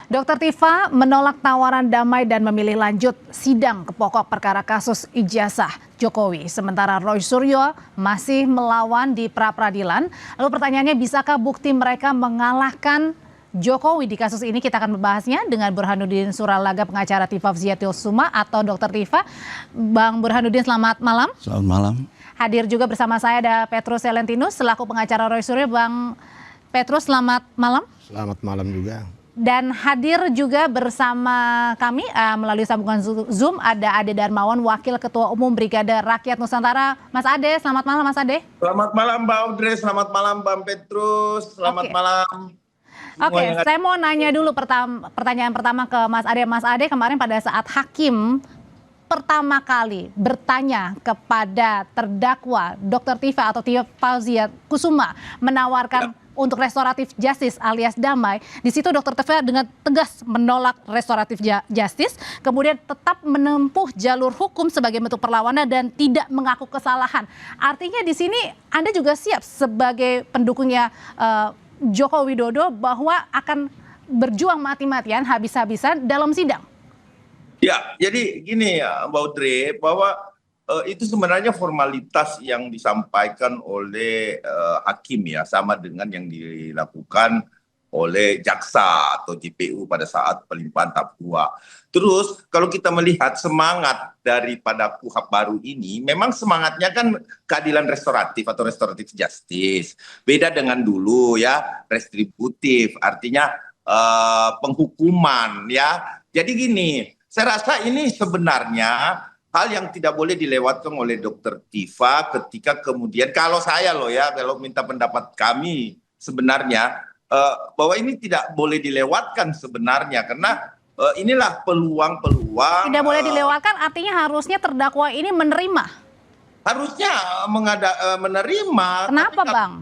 Dr. Tifa menolak tawaran damai dan memilih lanjut sidang ke pokok perkara kasus ijazah Jokowi. Sementara Roy Suryo masih melawan di pra-peradilan. Lalu pertanyaannya, bisakah bukti mereka mengalahkan Jokowi di kasus ini? Kita akan membahasnya dengan Burhanuddin Suralaga, pengacara Tifa Vziatul Suma atau Dr. Tifa. Bang Burhanuddin, selamat malam. Selamat malam. Hadir juga bersama saya ada Petrus Selentinus selaku pengacara Roy Suryo. Bang Petrus, selamat malam. Selamat malam juga. Dan hadir juga bersama kami melalui sambungan Zoom ada Ade Darmawan, Wakil Ketua Umum Brigade Rakyat Nusantara. Mas Ade, selamat malam Mas Ade. Selamat malam Mbak Audrey, selamat malam Bang Petrus, selamat malam. Oke, saya mau nanya dulu pertanyaan pertama ke Mas Ade. Mas Ade, kemarin pada saat hakim pertama kali bertanya kepada terdakwa Dr. Tifa atau Tifa Vziatul Kusuma menawarkan untuk restoratif justice alias damai, di situ Dr. Tifa dengan tegas menolak restoratif justice, kemudian tetap menempuh jalur hukum sebagai bentuk perlawanan dan tidak mengaku kesalahan. Artinya di sini Anda juga siap sebagai pendukungnya Joko Widodo bahwa akan berjuang mati-matian, habis-habisan dalam sidang. Ya, jadi gini ya Mbak Audrey, bahwa itu sebenarnya formalitas yang disampaikan oleh hakim ya, sama dengan yang dilakukan oleh jaksa atau JPU pada saat pelimpahan tahap 2. Terus kalau kita melihat semangat daripada KUHP baru ini, memang semangatnya kan keadilan restoratif atau restoratif justice. Beda dengan dulu ya, restributif, artinya penghukuman ya. Jadi gini, saya rasa ini sebenarnya hal yang tidak boleh dilewatkan oleh Dr. Tifa ketika kemudian, kalau saya loh ya, kalau minta pendapat kami sebenarnya, bahwa ini tidak boleh dilewatkan sebenarnya, karena inilah peluang-peluang. Tidak boleh dilewatkan artinya harusnya terdakwa ini menerima. Harusnya menerima. Kenapa Bang?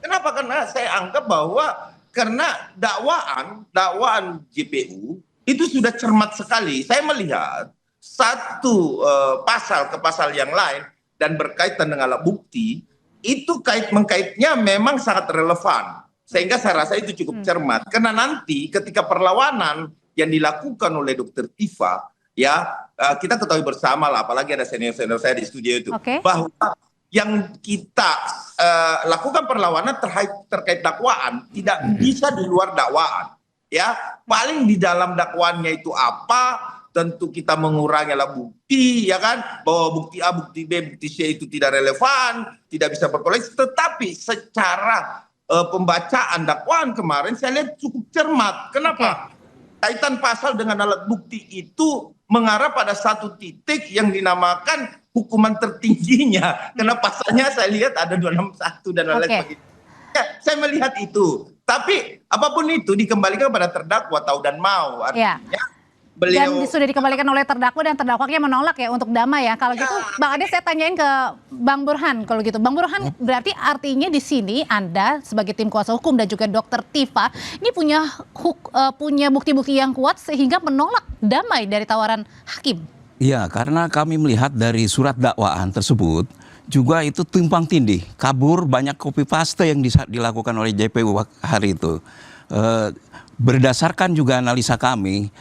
Kenapa? Karena saya anggap bahwa karena dakwaan JPU itu sudah cermat sekali. Saya melihat satu pasal ke pasal yang lain dan berkaitan dengan alat bukti itu mengkaitnya memang sangat relevan, sehingga saya rasa itu cukup cermat, karena nanti ketika perlawanan yang dilakukan oleh Dr. Tifa ya, kita ketahui bersama lah, apalagi ada senior-senior saya di studio itu, bahwa yang kita lakukan perlawanan terkait dakwaan tidak bisa di luar dakwaan ya. Paling di dalam dakwaannya itu apa, tentu kita mengurangi alat bukti ya kan, bahwa bukti A, bukti B, bukti C itu tidak relevan, tidak bisa berkoleksi. Tetapi secara pembacaan dakwaan kemarin saya lihat cukup cermat. Kenapa? Kaitan pasal dengan alat bukti itu mengarah pada satu titik yang dinamakan hukuman tertingginya. Karena pasalnya saya lihat ada 261 dan lain sebagainya. Ya, saya melihat itu. Tapi apapun itu dikembalikan pada terdakwa, tahu dan mau. Artinya beliau, dan sudah dikembalikan oleh terdakwa dan terdakwanya menolak ya untuk damai ya. Kalau gitu Bang Ade, saya tanyain ke Bang Burhan kalau gitu. Bang Burhan, berarti artinya di sini Anda sebagai tim kuasa hukum dan juga Dr. Tifa ini punya bukti-bukti yang kuat sehingga menolak damai dari tawaran hakim. Iya, karena kami melihat dari surat dakwaan tersebut juga itu tumpang tindih, kabur, banyak copy paste yang dilakukan oleh JPU hari itu. Berdasarkan juga analisa kami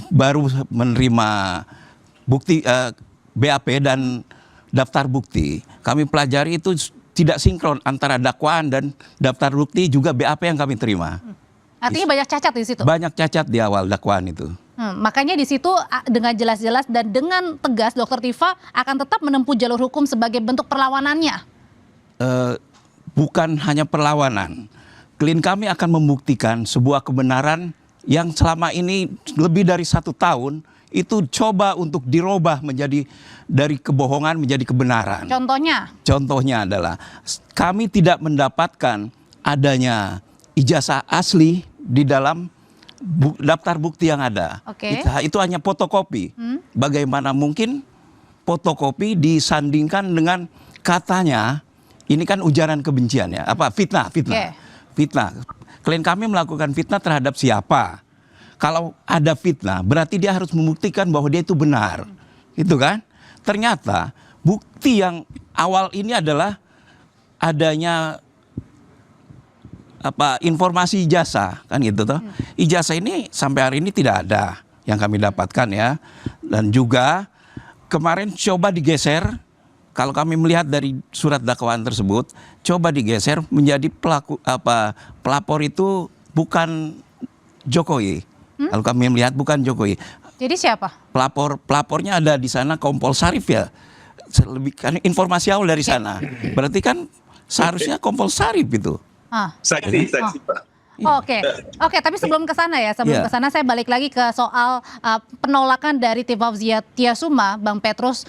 baru menerima bukti BAP dan daftar bukti. Kami pelajari itu tidak sinkron antara dakwaan dan daftar bukti juga BAP yang kami terima. Artinya banyak cacat di situ? Banyak cacat di awal dakwaan itu. Makanya di situ dengan jelas-jelas dan dengan tegas Dr. Tifa akan tetap menempuh jalur hukum sebagai bentuk perlawanannya. Bukan hanya perlawanan. Klien kami akan membuktikan sebuah kebenaran yang selama ini lebih dari 1 tahun itu coba untuk dirubah menjadi dari kebohongan menjadi kebenaran. Contohnya? Contohnya adalah kami tidak mendapatkan adanya ijazah asli di dalam daftar bukti yang ada. Itu hanya fotokopi. Bagaimana mungkin fotokopi disandingkan dengan katanya ini kan ujaran kebencian ya, apa fitnah. Fitnah. Klien kami melakukan fitnah terhadap siapa? Kalau ada fitnah, berarti dia harus membuktikan bahwa dia itu benar. Itu kan? Ternyata bukti yang awal ini adalah adanya informasi ijazah kan gitu toh. Ijazah ini sampai hari ini tidak ada yang kami dapatkan ya. Dan juga kemarin coba digeser, kalau kami melihat dari surat dakwaan tersebut, coba digeser menjadi pelapor itu bukan Jokowi. Kalau kami melihat bukan Jokowi. Jadi siapa? Pelapornya ada di sana Kompol Sarif ya. Lebih kan informasi awal dari sana. Berarti kan seharusnya Kompol Sarif itu. Saksi Pak. Oke, tapi sebelum ke sana ya, ke sana saya balik lagi ke soal penolakan dari tim Fauzia Tiasuma, Bang Petrus,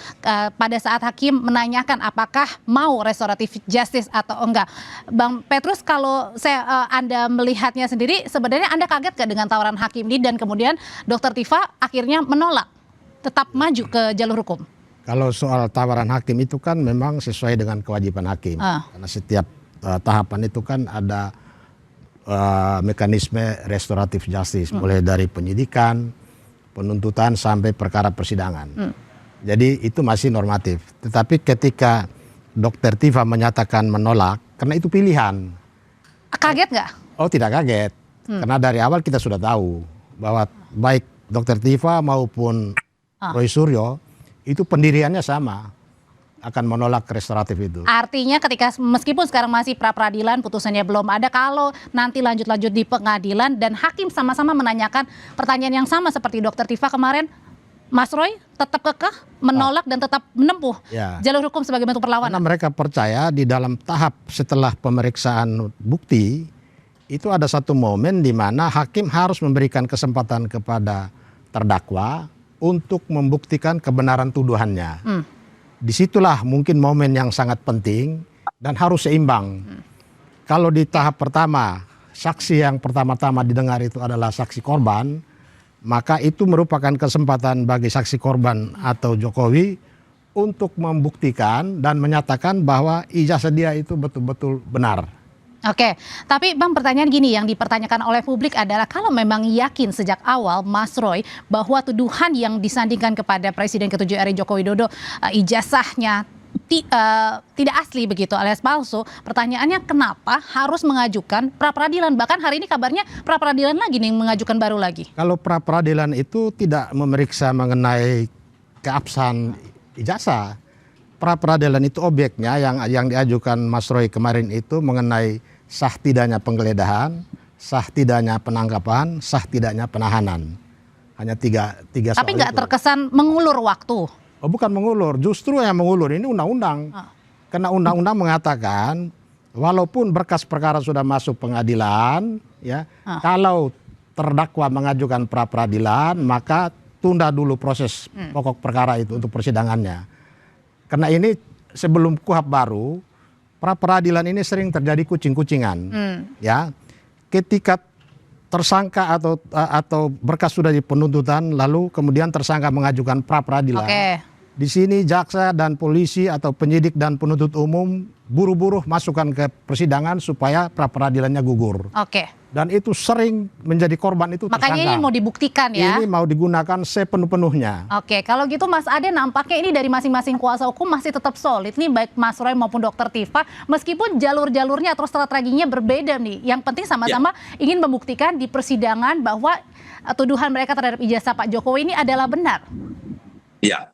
pada saat hakim menanyakan apakah mau restoratif justice atau enggak. Bang Petrus, kalau Anda melihatnya sendiri, sebenarnya Anda kaget gak dengan tawaran hakim ini dan kemudian Dr. Tifa akhirnya menolak, tetap maju ke jalur hukum? Kalau soal tawaran hakim itu kan memang sesuai dengan kewajiban hakim, karena setiap tahapan itu kan ada mekanisme restoratif justice, mulai dari penyidikan, penuntutan sampai perkara persidangan. Jadi itu masih normatif. Tetapi ketika Dr. Tifa menyatakan menolak, karena itu pilihan. Kaget nggak? Oh, tidak kaget, karena dari awal kita sudah tahu bahwa baik Dr. Tifa maupun Roy Suryo itu pendiriannya sama, akan menolak restoratif itu. Artinya ketika meskipun sekarang masih pra-peradilan, putusannya belum ada, kalau nanti lanjut-lanjut di pengadilan dan hakim sama-sama menanyakan pertanyaan yang sama seperti Dr. Tifa kemarin, Mas Roy tetap kekeh menolak dan tetap menempuh jalur hukum sebagai bentuk perlawanan. Karena mereka percaya di dalam tahap setelah pemeriksaan bukti itu ada satu momen di mana hakim harus memberikan kesempatan kepada terdakwa untuk membuktikan kebenaran tuduhannya. Disitulah mungkin momen yang sangat penting dan harus seimbang. Kalau di tahap pertama, saksi yang pertama-tama didengar itu adalah saksi korban, maka itu merupakan kesempatan bagi saksi korban atau Jokowi untuk membuktikan dan menyatakan bahwa ijazah dia itu betul-betul benar. Oke, tapi Bang, pertanyaan gini yang dipertanyakan oleh publik adalah kalau memang yakin sejak awal Mas Roy bahwa tuduhan yang disandingkan kepada Presiden ke-7 RI Joko Widodo ijazahnya tidak asli begitu alias palsu, pertanyaannya kenapa harus mengajukan pra-peradilan? Bahkan hari ini kabarnya pra-peradilan lagi nih, mengajukan baru lagi. Kalau pra-peradilan itu tidak memeriksa mengenai keabsahan ijazah. Pra-peradilan itu objeknya yang diajukan Mas Roy kemarin itu mengenai sah tidaknya penggeledahan, sah tidaknya penangkapan, sah tidaknya penahanan. Hanya tiga soal. Tapi nggak terkesan mengulur waktu? Oh, bukan mengulur, justru yang mengulur ini undang-undang. Karena undang-undang mengatakan walaupun berkas perkara sudah masuk pengadilan, ya, kalau terdakwa mengajukan pra-peradilan maka tunda dulu proses pokok perkara itu untuk persidangannya. Karena ini sebelum KUHP baru, pra-peradilan ini sering terjadi kucing-kucingan, ya. Ketika tersangka atau berkas sudah di penuntutan, lalu kemudian tersangka mengajukan pra-peradilan. Di sini jaksa dan polisi atau penyidik dan penuntut umum buru-buru masukkan ke persidangan supaya pra-peradilannya gugur. Dan itu sering menjadi korban itu tersangka. Makanya ini mau dibuktikan ya? Ini mau digunakan sepenuh-penuhnya. Kalau gitu Mas Ade, nampaknya ini dari masing-masing kuasa hukum masih tetap solid nih, baik Mas Roy maupun Dr. Tifa, meskipun jalur-jalurnya atau strateginya berbeda nih. Yang penting sama-sama ingin membuktikan di persidangan bahwa tuduhan mereka terhadap ijazah Pak Jokowi ini adalah benar. Ya,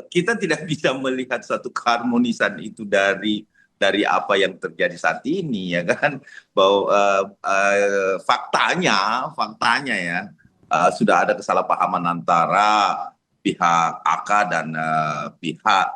kita tidak bisa melihat satu keharmonisan itu dari apa yang terjadi saat ini, ya kan, bahwa faktanya ya sudah ada kesalahpahaman antara pihak AK dan pihak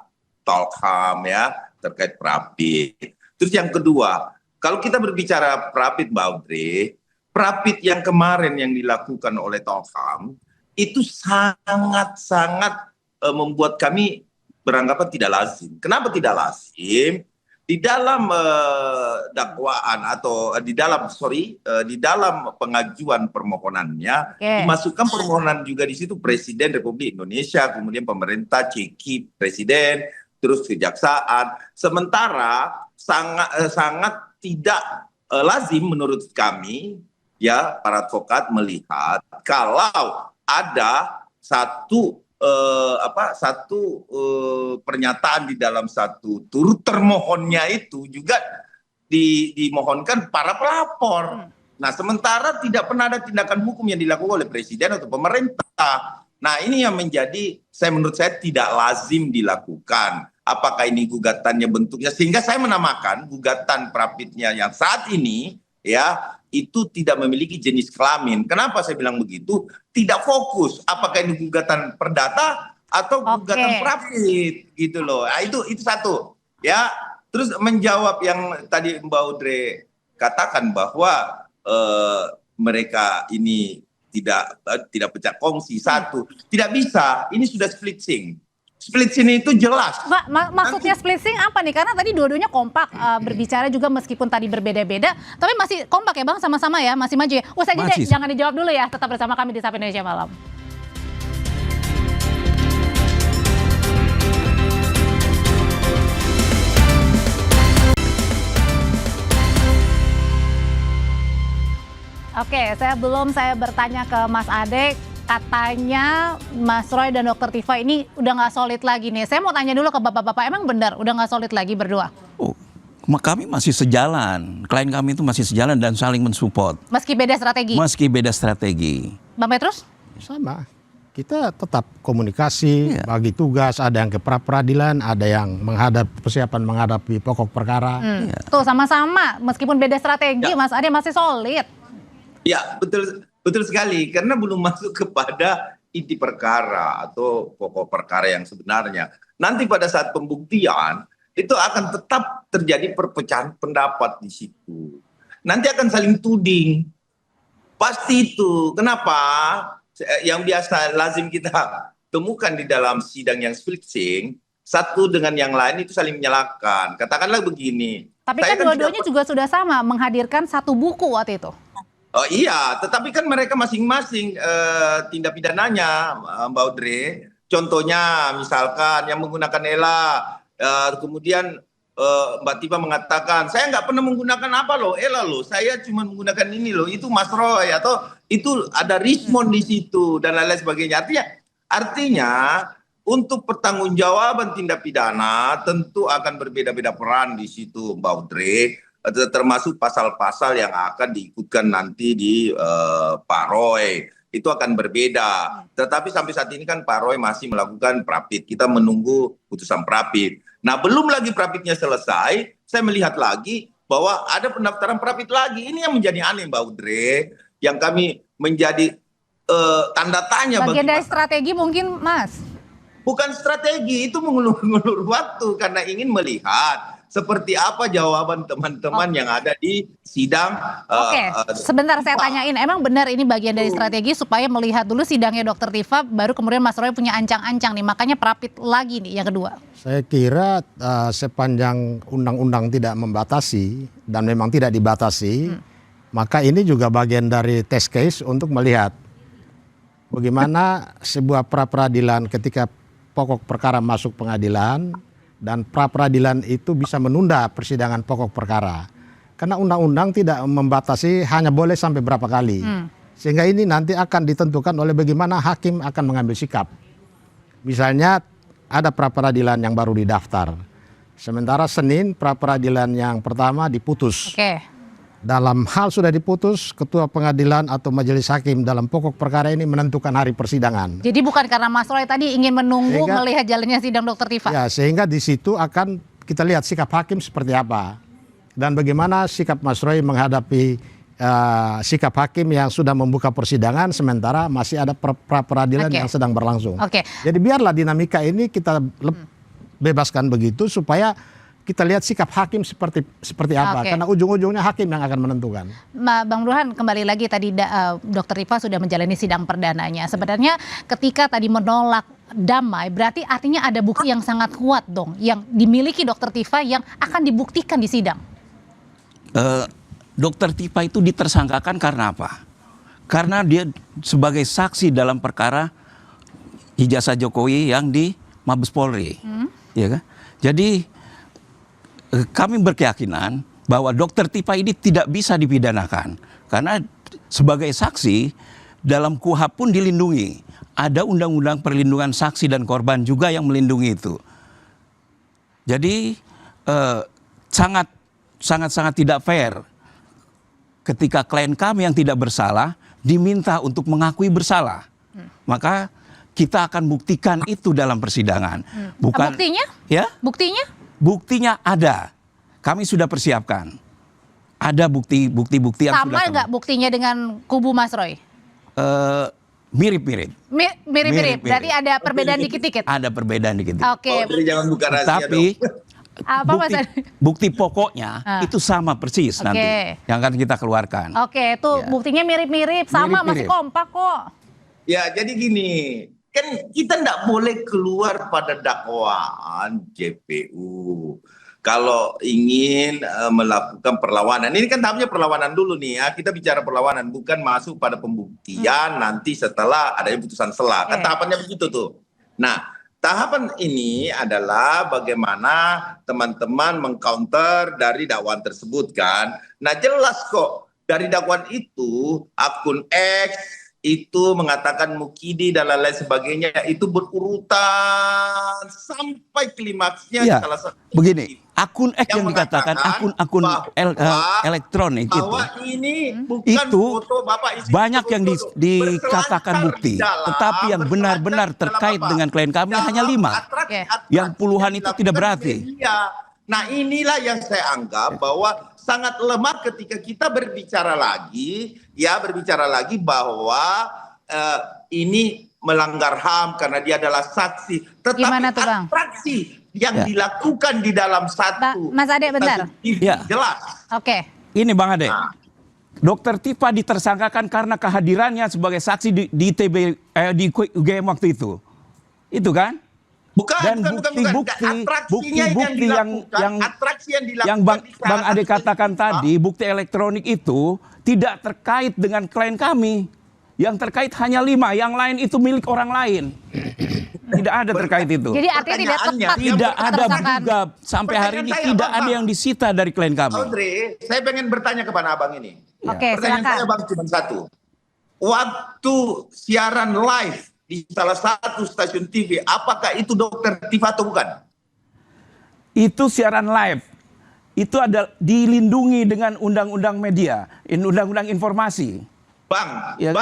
Tolkam ya terkait Prapit. Terus yang kedua, kalau kita berbicara Prapit, Mbak Audrey, Prapit yang kemarin yang dilakukan oleh Tolkam itu sangat-sangat membuat kami beranggapan tidak lazim. Kenapa tidak lazim? Di dalam dakwaan atau di dalam pengajuan permohonannya dimasukkan permohonan juga di situ Presiden Republik Indonesia, kemudian pemerintah, CEKI, Presiden, terus kejaksaan. Sementara sangat tidak lazim menurut kami ya para advokat melihat kalau ada satu pernyataan di dalam satu turut termohonnya itu juga dimohonkan para pelapor. Nah, sementara tidak pernah ada tindakan hukum yang dilakukan oleh presiden atau pemerintah. Nah, ini yang menurut saya tidak lazim dilakukan. Apakah ini gugatannya bentuknya, sehingga saya menamakan gugatan Prapitnya yang saat ini ya itu tidak memiliki jenis kelamin. Kenapa saya bilang begitu? Tidak fokus. Apakah ini gugatan perdata atau gugatan Prapit gitu loh. Nah, itu satu. Ya, terus menjawab yang tadi Mbak Audrey katakan bahwa mereka ini tidak pecah kongsi. Satu, tidak bisa. Ini sudah split sync. Split sync itu jelas. Maksudnya split sync apa nih? Karena tadi dua-duanya kompak berbicara juga meskipun tadi berbeda-beda, tapi masih kompak ya Bang, sama-sama ya, masih maju ya. Usai jeda, jangan dijawab dulu ya. Tetap bersama kami di Sapa Indonesia Malam. Oke, saya bertanya ke Mas Ade, katanya Mas Roy dan Dr. Tifa ini udah nggak solid lagi nih. Saya mau tanya dulu ke bapak-bapak, emang benar udah nggak solid lagi berdua? Oh, kami masih sejalan, klien kami itu masih sejalan dan saling mensupport. Meski beda strategi? Meski beda strategi. Bang Petrus? Sama, kita tetap komunikasi, bagi tugas, ada yang ke pra-peradilan, ada yang persiapan menghadapi pokok perkara. Tuh sama-sama, meskipun beda strategi, Mas Ade masih solid. Ya, betul sekali, karena belum masuk kepada inti perkara atau pokok perkara yang sebenarnya. Nanti pada saat pembuktian itu akan tetap terjadi perpecahan pendapat di situ. Nanti akan saling tuding. Pasti itu. Kenapa? Yang biasa lazim kita temukan di dalam sidang yang split sync, satu dengan yang lain itu saling menyalahkan. Katakanlah begini. Tapi kan dua-duanya juga sudah sama menghadirkan satu buku waktu itu. Oh iya, tetapi kan mereka masing-masing tindak pidananya, Mbak Audrey. Contohnya misalkan yang menggunakan ELA, kemudian Mbak Tifa mengatakan, saya nggak pernah menggunakan apa loh, ELA loh, saya cuma menggunakan ini loh, itu Mas Roy, atau itu ada Rismond di situ, dan lain-lain sebagainya. Artinya untuk pertanggungjawaban tindak pidana tentu akan berbeda-beda peran di situ, Mbak Audrey. Termasuk pasal-pasal yang akan diikutkan nanti di Pak Roy, itu akan berbeda. Tetapi sampai saat ini kan Pak Roy masih melakukan Prapit, kita menunggu putusan Prapit. Nah, belum lagi Prapitnya selesai, saya melihat lagi bahwa ada pendaftaran Prapit lagi. Ini yang menjadi aneh, Mbak Audrey, yang kami menjadi tanda tanya. Bagian dari strategi mungkin, Mas? Bukan strategi, itu mengulur-ngulur waktu karena ingin melihat seperti apa jawaban teman-teman yang ada di sidang. Oke, sebentar saya tanyain, emang benar ini bagian dari strategi supaya melihat dulu sidangnya Dr. Tifa, baru kemudian Mas Roy punya ancang-ancang nih, makanya Prapit lagi nih yang kedua. Saya kira sepanjang undang-undang tidak membatasi dan memang tidak dibatasi, maka ini juga bagian dari test case untuk melihat bagaimana sebuah pra-peradilan ketika pokok perkara masuk pengadilan, dan pra-peradilan itu bisa menunda persidangan pokok perkara. Karena undang-undang tidak membatasi hanya boleh sampai berapa kali. Sehingga ini nanti akan ditentukan oleh bagaimana hakim akan mengambil sikap. Misalnya ada pra-peradilan yang baru didaftar. Sementara Senin pra-peradilan yang pertama diputus. Dalam hal sudah diputus, ketua pengadilan atau majelis hakim dalam pokok perkara ini menentukan hari persidangan. Jadi bukan karena Mas Roy tadi ingin menunggu melihat jalannya sidang Dr. Tifa. Ya, sehingga di situ akan kita lihat sikap hakim seperti apa. Dan bagaimana sikap Mas Roy menghadapi sikap hakim yang sudah membuka persidangan sementara masih ada pra-peradilan yang sedang berlangsung. Jadi biarlah dinamika ini kita bebaskan begitu supaya kita lihat sikap hakim seperti apa, karena ujung-ujungnya hakim yang akan menentukan. Bang Burhan, kembali lagi tadi Dr. Tifa sudah menjalani sidang perdananya. Sebenarnya ketika tadi menolak damai, berarti artinya ada bukti yang sangat kuat dong, yang dimiliki Dr. Tifa yang akan dibuktikan di sidang. Dr. Tifa itu ditersangkakan karena apa? Karena dia sebagai saksi dalam perkara ijazah Jokowi yang di Mabes Polri, ya kan? Jadi kami berkeyakinan bahwa Dr. Tifa ini tidak bisa dipidanakan karena sebagai saksi dalam KUHP pun dilindungi. Ada undang-undang perlindungan saksi dan korban juga yang melindungi itu. Jadi sangat sangat-sangat tidak fair ketika klien kami yang tidak bersalah diminta untuk mengakui bersalah. Maka kita akan buktikan itu dalam persidangan. Bukan buktinya? Ya? Buktinya? Buktinya ada. Kami sudah persiapkan. Ada bukti-bukti yang sama sudah nggak buktinya dengan kubu Mas Roy? mirip-mirip. Mirip-mirip. Berarti ada perbedaan dikit-dikit. Ada perbedaan dikit-dikit. Oke. Jadi jangan buka rahasia Tapi Apa Mas Ade? bukti pokoknya itu sama persis nanti yang akan kita keluarkan. Oke, itu buktinya mirip-mirip, sama masih Mirip-mirip. kompak kok. Ya, jadi gini, kan kita tidak boleh keluar pada dakwaan JPU. Kalau ingin melakukan perlawanan, ini kan tahapnya perlawanan dulu nih ya. Kita bicara perlawanan, bukan masuk pada pembuktian nanti setelah adanya putusan sela. Kan tahapannya begitu tuh. Nah, tahapan ini adalah bagaimana teman-teman mengcounter dari dakwaan tersebut kan. Nah, jelas kok dari dakwaan itu akun X itu mengatakan Mukidi dan lain-lain sebagainya itu berurutan sampai klimaksnya. Ya, salah satu begini, akun X yang dikatakan akun elektronik bahwa itu, ini bukan foto Bapak isi banyak yang foto. dikatakan Berselancar bukti, di dalam, tetapi yang benar-benar berselancar di dalam terkait apa? dengan klien kami Dalam hanya 5. atraksi Yang puluhan itu dilakukan tidak berarti. media. Nah, inilah yang saya anggap bahwa sangat lemah ketika kita berbicara lagi bahwa ini melanggar HAM karena dia adalah saksi. Tetapi Gimana tuh, Bang? atraksi yang dilakukan di dalam satu Mas Ade, bentar. jelas. Oke. Ini Bang Ade, Dokter Tifa ditersangkakan karena kehadirannya sebagai saksi di UGM waktu itu kan? Dan bukti-bukti yang Bang Ade katakan tadi, bukti elektronik itu tidak terkait dengan klien kami. Yang terkait hanya 5, yang lain itu milik orang lain. Tidak ada terkait itu. Jadi artinya tidak tepat. Tidak ada juga sampai hari ini tidak ada yang disita dari klien kami. Audrey, saya pengen bertanya kepada abang ini. Oke, Pertanyaan silakan. saya bang cuma satu. Waktu siaran live di salah satu stasiun TV, apakah itu Dokter Tifa atau bukan? Itu siaran live. Itu ada dilindungi dengan undang-undang media, undang-undang informasi. Bang, Ya,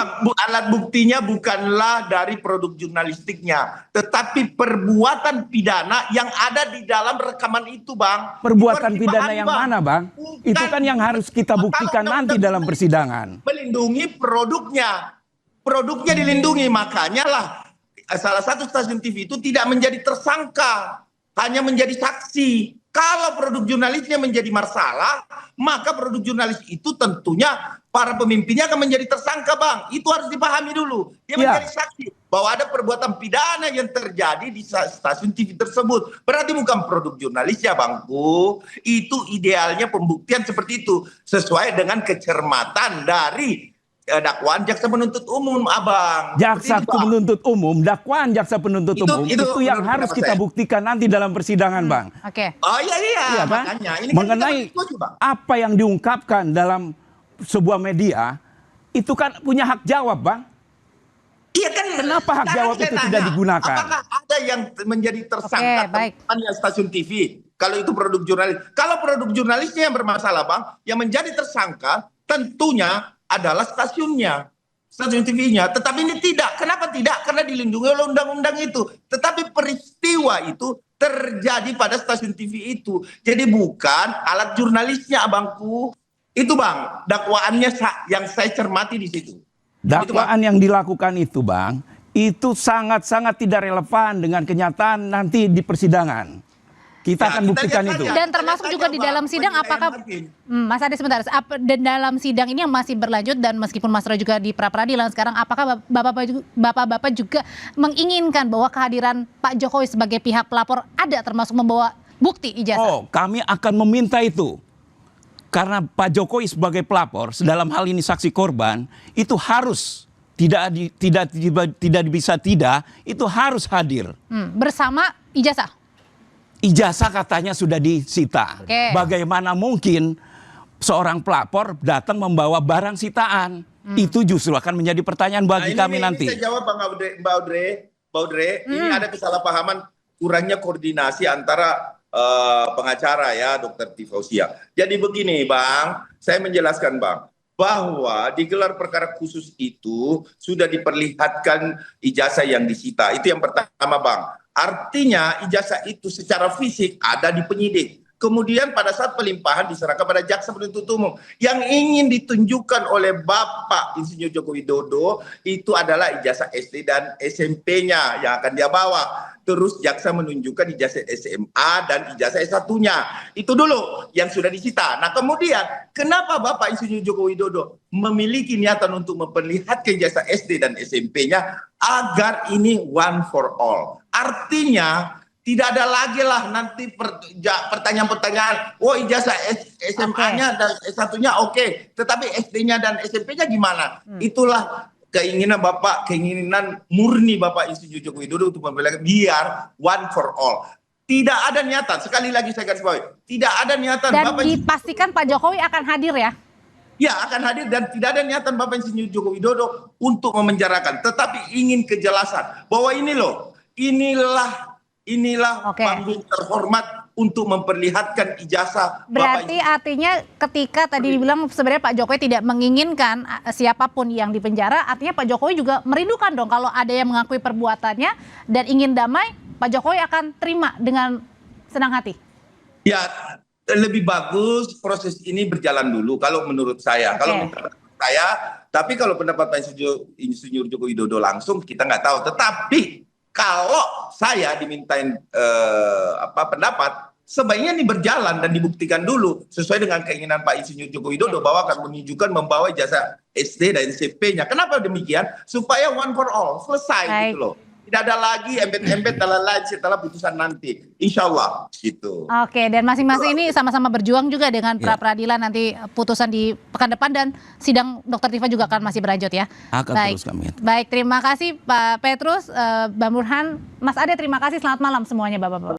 alat buktinya bukanlah dari produk jurnalistiknya, tetapi perbuatan pidana yang ada di dalam rekaman itu, Bang. Perbuatan Itu harus pidana dipahami, yang Bang. mana, Bang? Bukan. Itu kan yang harus kita buktikan nanti dalam persidangan. Melindungi produknya. Produknya dilindungi, makanya lah salah satu stasiun TV itu tidak menjadi tersangka, hanya menjadi saksi. Kalau produk jurnalisnya menjadi masalah, maka produk jurnalis itu tentunya para pemimpinnya akan menjadi tersangka, Bang. Itu harus dipahami dulu. Dia menjadi saksi bahwa ada perbuatan pidana yang terjadi di stasiun TV tersebut. Berarti bukan produk jurnalisnya, Bangku. Itu idealnya pembuktian seperti itu. Sesuai dengan kecermatan dari dakwaan jaksa penuntut umum, Abang. Jaksa penuntut umum, dakwaan jaksa penuntut umum itu yang harus kita buktikan nanti dalam persidangan, Bang. Oke. Oh iya, Bang? makanya. Ini Mengenai apa yang diungkapkan dalam sebuah media, itu kan punya hak jawab, Bang. Iya kan. Kenapa hak jawab itu tidak digunakan? Apakah ada yang menjadi tersangka teman stasiun TV? Kalau itu produk jurnalis. Kalau produk jurnalisnya yang bermasalah, Bang, yang menjadi tersangka tentunya adalah stasiunnya, stasiun TV-nya. Tetapi ini tidak. Kenapa tidak? Karena dilindungi oleh undang-undang itu. Tetapi peristiwa itu terjadi pada stasiun TV itu. Jadi bukan alat jurnalisnya, Abangku. Itu, Bang, dakwaannya yang saya cermati di situ. Dakwaan yang dilakukan itu, Bang, itu sangat-sangat tidak relevan dengan kenyataan nanti di persidangan. Kita akan buktikan itu. Dan termasuk juga di dalam sidang apakah Mas Ade sebentar, dan dalam sidang ini yang masih berlanjut dan meskipun Mas Roy juga di pra-peradilan sekarang, apakah Bapak-bapak juga menginginkan bahwa kehadiran Pak Jokowi sebagai pihak pelapor ada termasuk membawa bukti ijazah? Oh, kami akan meminta itu. Karena Pak Jokowi sebagai pelapor, dalam hal ini saksi korban, itu harus tidak bisa itu harus hadir. Bersama ijazah? Ijazah katanya sudah disita. Bagaimana mungkin seorang pelapor datang membawa barang sitaan? Itu justru akan menjadi pertanyaan bagi kami nanti. Ini saya jawab, Mbak Audrey. Ini ada kesalahpahaman, kurangnya koordinasi antara pengacara ya, Dr. Tifausia. Jadi begini Bang, saya menjelaskan Bang, bahwa di gelar perkara khusus itu sudah diperlihatkan ijazah yang disita. Itu yang pertama Bang. Artinya ijazah itu secara fisik ada di penyidik. Kemudian pada saat pelimpahan diserahkan pada jaksa penuntut umum. Yang ingin ditunjukkan oleh Bapak Insinyur Joko Widodo itu adalah ijazah SD dan SMP-nya yang akan dia bawa. Terus jaksa menunjukkan ijazah SMA dan ijazah S1-nya. Itu dulu yang sudah disita. Nah kemudian kenapa Bapak Insinyur Joko Widodo memiliki niatan untuk memperlihatkan ijazah SD dan SMP-nya agar ini one for all. Artinya tidak ada lagi lah nanti pertanyaan-pertanyaan, oh ijazah SMA-nya dan S1-nya oke, tetapi SD-nya dan SMP-nya gimana? Itulah keinginan Bapak, keinginan murni Bapak Insinyur Joko Widodo untuk memperlihatkan biar one for all. Tidak ada niatan, sekali lagi saya garis bawahi, tidak ada niatan. Dan Bapak dipastikan Pak Jokowi akan hadir ya? Ya akan hadir dan tidak ada niatan Bapak Insinyur Joko Widodo untuk memenjarakan, tetapi ingin kejelasan bahwa ini loh, inilah panggung terhormat untuk memperlihatkan ijazah. Berarti artinya ketika tadi dibilang sebenarnya Pak Jokowi tidak menginginkan siapapun yang dipenjara, artinya Pak Jokowi juga merindukan dong kalau ada yang mengakui perbuatannya dan ingin damai, Pak Jokowi akan terima dengan senang hati. Ya, lebih bagus proses ini berjalan dulu kalau menurut saya. Kalau menurut saya, tapi kalau pendapat Pak Insinyur Joko Widodo langsung kita nggak tahu. Tetapi kalau saya dimintain pendapat, sebaiknya ini berjalan dan dibuktikan dulu sesuai dengan keinginan Pak Insinyur Joko Widodo bahwa akan menunjukkan membawa ijazah SD dan SMP-nya. Kenapa demikian? Supaya one for all, selesai gitu loh. Tidak ada lagi embet-embet lain setelah putusan nanti. Insya Allah gitu. Oke, dan masing-masing ini sama-sama berjuang juga dengan pra-peradilan nanti putusan di pekan depan dan sidang Dr. Tifa juga akan masih berlanjut ya. Akan terus kami. Baik, terima kasih Pak Petrus, Bang Burhan, Mas Ade terima kasih, selamat malam semuanya Bapak-Bapak.